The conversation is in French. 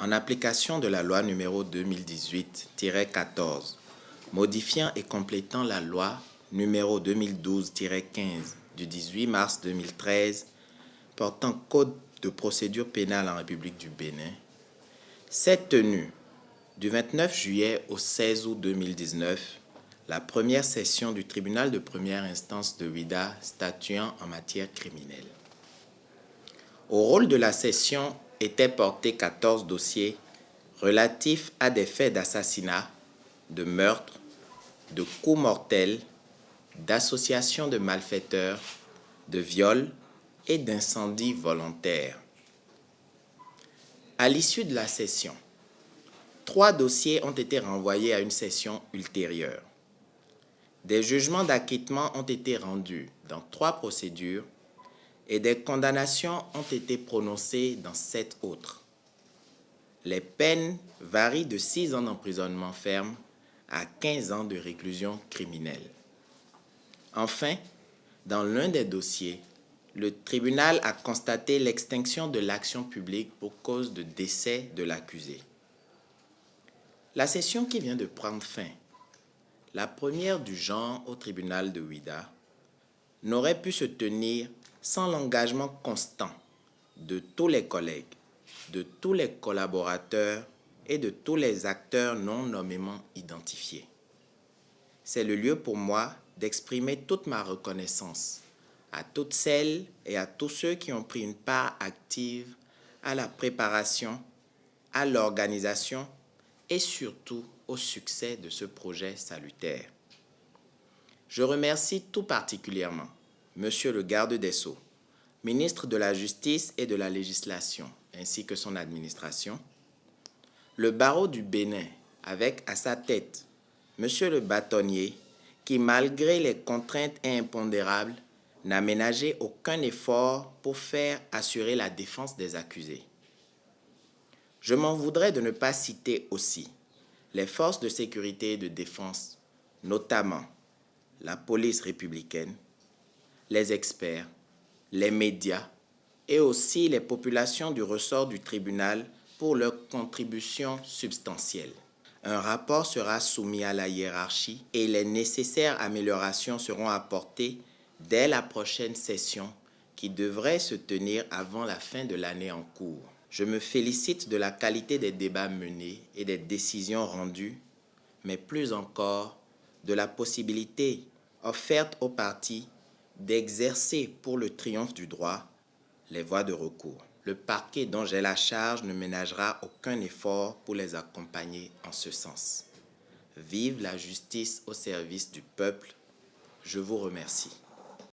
En application de la loi numéro 2018-14, modifiant et complétant la loi numéro 2012-15 du 18 mars 2013 portant code de procédure pénale en République du Bénin, s'est tenue du 29 juillet au 16 août 2019 la première session du tribunal de première instance de Ouidah statuant en matière criminelle. Au rôle de la session étaient portés 14 dossiers relatifs à des faits d'assassinat, de meurtre, de coups mortels, d'association de malfaiteurs, de viol et d'incendie volontaire. À l'issue de la session, 3 dossiers ont été renvoyés à une session ultérieure. Des jugements d'acquittement ont été rendus dans 3 procédures et des condamnations ont été prononcées dans 7 autres. Les peines varient de 6 ans d'emprisonnement ferme à 15 ans de réclusion criminelle. Enfin, dans l'un des dossiers, le tribunal a constaté l'extinction de l'action publique pour cause de décès de l'accusé. La session qui vient de prendre fin, la première du genre au tribunal de Ouidah, n'aurait pu se tenir sans l'engagement constant de tous les collègues, de tous les collaborateurs et de tous les acteurs non nommément identifiés. C'est le lieu pour moi d'exprimer toute ma reconnaissance à toutes celles et à tous ceux qui ont pris une part active à la préparation, à l'organisation et surtout au succès de ce projet salutaire. Je remercie tout particulièrement Monsieur le Garde des Sceaux, ministre de la Justice et de la Législation, ainsi que son administration, le barreau du Bénin, avec à sa tête Monsieur le bâtonnier, qui malgré les contraintes impondérables, n'a ménagé aucun effort pour faire assurer la défense des accusés. Je m'en voudrais de ne pas citer aussi les forces de sécurité et de défense, notamment la police républicaine, les experts, les médias et aussi les populations du ressort du tribunal pour leurs contributions substantielles. Un rapport sera soumis à la hiérarchie et les nécessaires améliorations seront apportées dès la prochaine session qui devrait se tenir avant la fin de l'année en cours. Je me félicite de la qualité des débats menés et des décisions rendues, mais plus encore de la possibilité offerte aux parties d'exercer pour le triomphe du droit les voies de recours. Le parquet dont j'ai la charge ne ménagera aucun effort pour les accompagner en ce sens. Vive la justice au service du peuple. Je vous remercie.